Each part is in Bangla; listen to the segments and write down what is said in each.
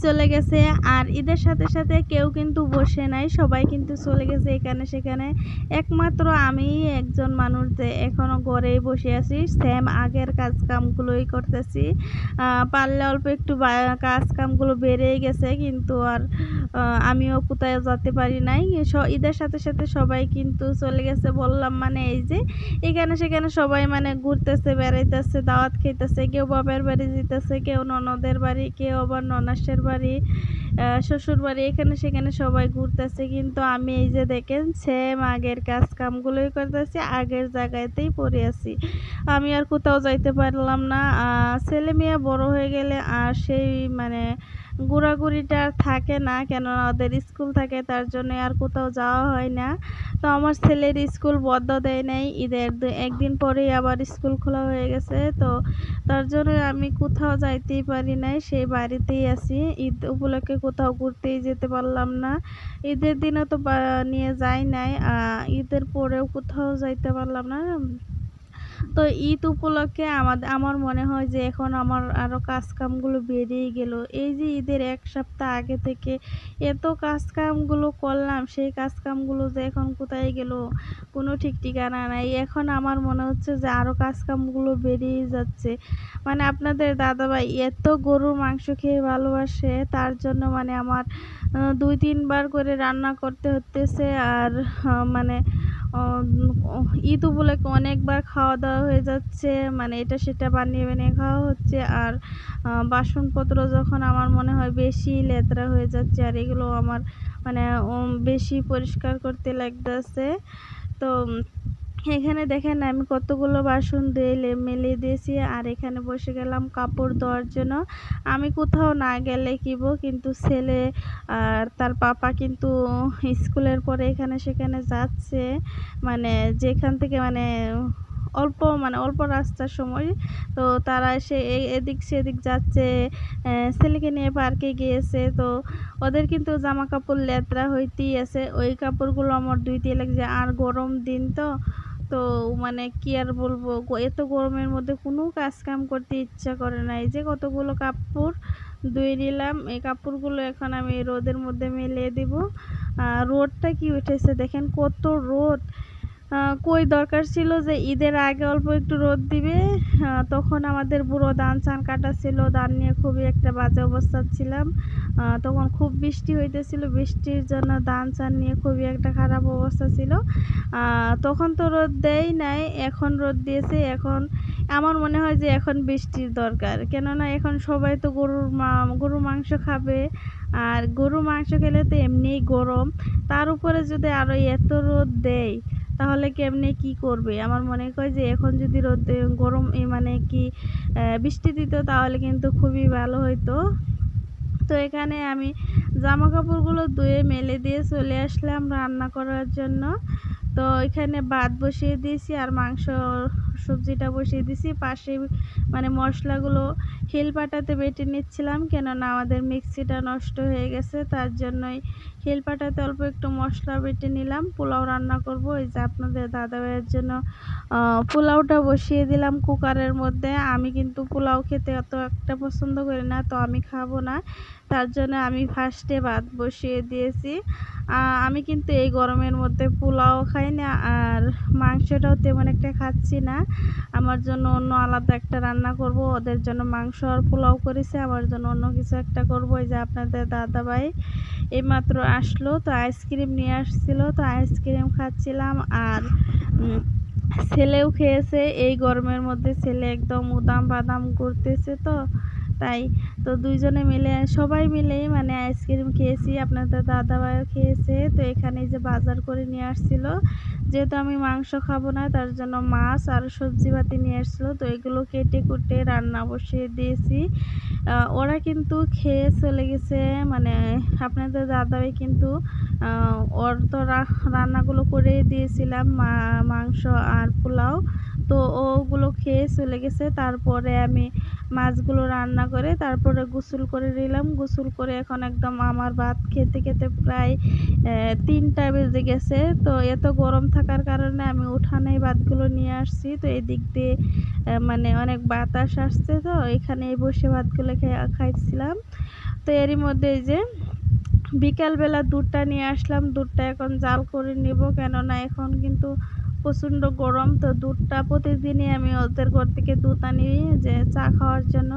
চলে গেছে। আর ঈদের সাথে সাথে কেউ কিন্তু বসে নাই, সবাই কিন্তু চলে গেছে এখানে সেখানে। একমাত্র আমিই একজন মানুষ যে এখনো ঘরেই বসে আছি, সেম আগের কাজ কামগুলোই করতেছি। পারলে অল্প একটু কাজ কামগুলো বেড়েই গেছে, কিন্তু আর আমিও কোথাও যেতে পারি নাই। ঈদের সাথে সাথে সবাই কিন্তু চলে গেছে বললাম, মানে এই যে এখানে সেখানে সবাই মানে ঘুরতেছে, বেড়াইতেছে, দাওয়াত খাইতেছে, কেউ বাপের বাড়ি যেতেছে, কেউ ননদের বাড়ি, কেউ আবার ননাসের বাড়ি, শ্বশুর বাড়ি, এখানে সেখানে সবাই ঘুরতেছে। কিন্তু আমি এই যে দেখেন সেম আগের কাজ কামগুলোই করতেছি, আগের জায়গাতেই পড়ে আছি। আমি আর কোথাও যাইতে পারলাম না। ছেলে মেয়ে বড় হয়ে গেলে আর সেই মানে ঘোরাঘুরিটা আর থাকে না, কেননা ওদের স্কুল থাকে, তার জন্য আর কোথাও যাওয়া হয় না। তো আমার ছেলের স্কুল বন্ধ দেয় নাই, ঈদের একদিন পরেই আবার স্কুল খোলা হয়ে গেছে। তো তার জন্য আমি কোথাও যাইতেই পারি নাই, সেই বাড়িতেই আছি। ঈদ উপলক্ষে কোথাও ঘুরতেই যেতে পারলাম না। ঈদের দিনে তো নিয়ে যাই নাই, ঈদের পরেও কোথাও যাইতে পারলাম না। তো ঈদ উপলক্ষে আমার মনে হয় যে এখন আমার আরও কাজকামগুলো বেড়েই গেল। এই যে ঈদের ১ সপ্তাহ আগে থেকে এত কাজকামগুলো করলাম, সেই কাজকামগুলো যে এখন কোথায় গেল কোনো ঠিক ঠিকানা নাই। এখন আমার মনে হচ্ছে যে আরও কাজকামগুলো বেড়েই যাচ্ছে। মানে আপনাদের দাদাভাই এত গরুর মাংস খেয়ে ভালোবাসে, তার জন্য মানে আমার ২-৩ বার করে রান্না করতে হতেছে। আর মানে ঈদ উপলক্ষে অনেকবার খাওয়া-দাওয়া হয়ে যাচ্ছে। মানে এটা সেটা বানিয়ে বানিয়ে খাওয়া হচ্ছে। আর বাসনপত্র যখন আমার মনে হয় বেশি লেত্রা হয়ে যাচ্ছে, আর এগুলো আমার মানে বেশি পরিষ্কার করতে লাগতেছে। তো এখানে দেখেন আমি কতগুলো বাসন ধুয়ে মেলে দিয়েছি, আর এখানে বসে গেলাম কাপড় ধোয়ার জন্য। আমি কোথাও না গেলে কিন্তু ছেলে আর তার পাপা কিন্তু স্কুলের পরে এখানে সেখানে যাচ্ছে। মানে যেখান থেকে মানে অল্প রাস্তার সময়। তো তারা এসে এদিক সেদিক যাচ্ছে, ছেলেকে নিয়ে পার্কে গিয়েছে। তো ওদের কিন্তু জামা কাপড় লেত্রা হইতেই আছে, ওই কাপড়গুলো আমার ধুইতে লাগছে। আর গরম দিন তো, তো মানে কি আর বলবো, এত গরমের মধ্যে কোনো কাজ কাম করতে ইচ্ছা করে না। এই যে কতগুলো কাপড় ধুয়ে নিলাম, এই কাপড়গুলো এখন আমি রোদের মধ্যে মেলে দিব। রোদটা কি উঠেছে দেখেন, কত রোদ। কই দরকার ছিল যে ঈদের আগে অল্প একটু রোদ দিবে। তখন আমাদের বুড়ো ধান চান কাটা ছিল, ধান নিয়ে খুবই একটা বাজে অবস্থা ছিলাম। তখন খুব বৃষ্টি হইতেছিল, বৃষ্টির জন্য ধান চান নিয়ে খুবই একটা খারাপ অবস্থা ছিল। তখন তো রোদ দেয় নাই, এখন রোদ দিয়েছে। এখন আমার মনে হয় যে এখন বৃষ্টির দরকার, কেননা এখন সবাই তো গরুর মাংস খাবে। আর গরুর মাংস খেলে তো এমনিই গরম, তার উপরে যদি আরো এত রোদ দেয় তাহলে কেমনে কি করবে। আমার মনে হয় যে এখন যদি গরম মানে কি বৃষ্টি দিত তাহলে কিন্তু খুবই ভালো হইতো। তো এখানে আমি জামা কাপড়গুলো ধুয়ে মেলে দিয়ে চলে আসলাম রান্না করার জন্য। তো এখানে ভাত বসিয়ে দিয়েছি, আর মাংস সবজিটা বসিয়ে দিয়েছি পাশে। মানে মশলাগুলো শিলপাটাতে বেটে নিচ্ছিলাম, কেননা আমাদের মিক্সিটা নষ্ট হয়ে গেছে, তার জন্যই শিলপাটাতে অল্প একটু মশলা বেটে নিলাম। পোলাও রান্না করব, এই যে আপনাদের দাদাভাইয়ের জন্য পোলাওটা বসিয়ে দিলাম কুকারের মধ্যে। আমি কিন্তু পোলাও খেতে অত একটা পছন্দ করি না, তো আমি খাবো না, তার জন্য আমি ফার্স্টে ভাত বসিয়ে দিয়েছি। আমি কিন্তু এই গরমের মধ্যে পোলাও খাই না, আর মাংসটাও তেমন একটা খাচ্ছি না। আমার জন্য অন্য আলাদা একটা রান্না করব, ওদের জন্য মাংস আর পোলাও করেছে, আমার জন্য অন্য কিছু একটা করব। এই যে আপনাদের দাদাভাই এইমাত্র আসলো, তো আইসক্রিম নিয়ে আসছিল, তো আইসক্রিম খাচ্ছিলাম। আর ছেলেও খেয়েছে, এই গরমের মধ্যে ছেলে একদম উদাম বাদাম করতেছে। তো তাই তো দুইজনে মিলে সবাই মিলেই মানে আইসক্রিম খেয়েছি, আপনাদের দাদাভাইও খেয়েছে। তো এখানে যে বাজার করে নিয়ে আসছিল, যেহেতু আমি মাংস খাবো না তার জন্য মাছ আর সবজিপাতি নিয়ে আসছিলো, তো এগুলো কেটে কুটে রান্না বসিয়ে দিয়েছি। ওরা কিন্তু খেয়ে চলে গেছে, মানে আপনাদের দাদাভাই কিন্তু ওর তো রান্নাগুলো করে দিয়েছিলাম, মাংস আর পোলাও, তো ওগুলো খেয়ে চলে গেছে। তারপরে আমি মাছগুলো রান্না করে তারপরে গোসল করে নিলাম। গোসল করে এখন একদম আমার ভাত খেতে খেতে প্রায় 3টা বেজে গেছে। তো এত গরম থাকার কারণে আমি উঠানেই ভাতগুলো নিয়ে আসছি। তো এদিক দিয়ে মানে অনেক বাতাস আসছে, তো এখানে বসে ভাতগুলো খাইছিলাম। তো এরই মধ্যে এই যে বিকালবেলা দুধটা নিয়ে আসলাম। দুধটা এখন জাল করে নিব, কেননা এখন কিন্তু প্রচণ্ড গরম। তো দুধটা প্রতিদিনই আমি ওদের ঘর থেকে দুধ আনি যে চা খাওয়ার জন্য,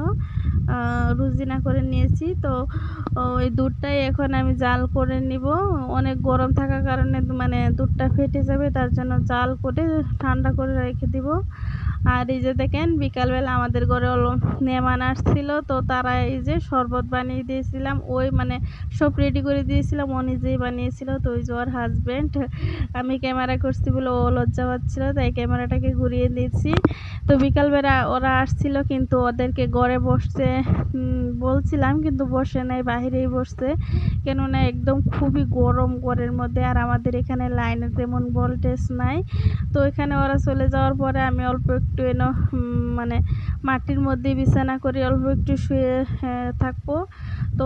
রুজিনা করে নিয়েছি। তো ওই দুধটাই এখন আমি জাল করে নিব। অনেক গরম থাকার কারণে মানে দুধটা ফেটে যাবে, তার জন্য জাল করে ঠান্ডা করে রেখে দিব। আর এই যে দেখেন বিকালবেলা আমাদের ঘরে মেহমান আসছিল, তো তারা এই যে শরবত বানিয়ে দিয়েছিলাম, ওই মানে সব রেডি করে দিয়েছিলাম, ও নিজেই বানিয়েছিল। তো ওই যে ওর হাজব্যান্ড, আমি ক্যামেরা করছি বলে ও লজ্জা পাচ্ছিল, তাই ক্যামেরাটাকে ঘুরিয়ে দিয়েছি। তো বিকালবেলা ওরা আসছিল, কিন্তু ওদেরকে ঘরে বসতে বলছিলাম, কিন্তু বসে নাই, বাহিরেই বসছে। কেননা একদম খুবই গরম ঘরের মধ্যে, আর আমাদের এখানে লাইনের তেমন ভোল্টেজ নাই। তো এখানে ওরা চলে যাওয়ার পরে আমি অল্প একটু মানে মাটির মধ্যে বিছানা করে অল্প একটু শুয়ে থাকবো। তো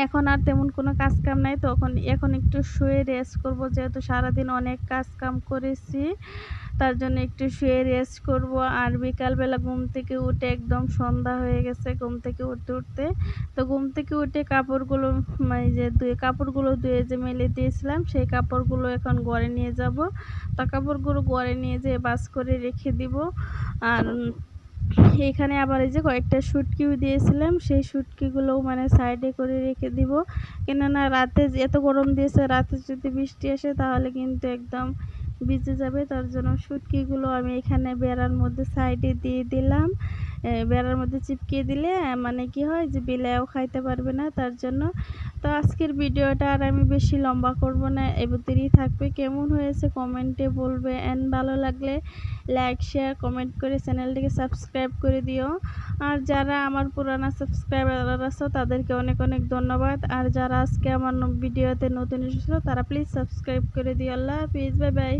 এখন আর তেমন কোনো কাজ কাম নাই, তো এখন একটু শুয়ে রেস্ট করব, যেহেতু সারাদিন অনেক কাজ কাম করেছি, তার জন্য একটু শুয়ে রেস্ট করব। আর বিকালবেলা ঘুম থেকে উঠে একদম সন্ধ্যা হয়ে গেছে ঘুম থেকে উঠতে উঠতে। তো ঘুম থেকে উঠে কাপড়গুলো মানে যে কাপড়গুলো ধুয়ে যে মেলে দিয়েছিলাম, সেই কাপড়গুলো এখন ঘরে নিয়ে যাব। তো কাপড়গুলো ঘরে নিয়ে যেয়ে বাস করে রেখে দিব। আর এখানে আবার এই যে কয়েকটা শুটকিও দিয়েছিলাম, সেই শুটকিগুলোও মানে সাইডে করে রেখে দিব। কেননা রাতে এত গরম দিয়েছে, রাতে যদি বৃষ্টি আসে তাহলে কিন্তু একদম ভিজে যাবে, তার জন্য শুটকিগুলো আমি এখানে বেড়ার মধ্যে সাইডে দিয়ে দিলাম। বেড়ার মধ্যে চিপকিয়ে দিলে মানে কি হয় যে বিলাইও খাইতে পারবে না, তার জন্য। তো আজকের ভিডিওটা আর আমি বেশি লম্বা করব না, এবারেই থাকবে। কেমন হয়েছে কমেন্টে বলবে, এন্ড ভালো লাগলে লাইক শেয়ার কমেন্ট করে চ্যানেলটিকে সাবস্ক্রাইব করে দিও। আর যারা আমার পুরানা সাবস্ক্রাইবার আছে তাদেরকে অনেক অনেক ধন্যবাদ। আর যারা আজকে আমার ভিডিওতে নতুন এসেছিল তারা প্লিজ সাবস্ক্রাইব করে দিও। আল্লাহ হাফিজ, বাই বাই।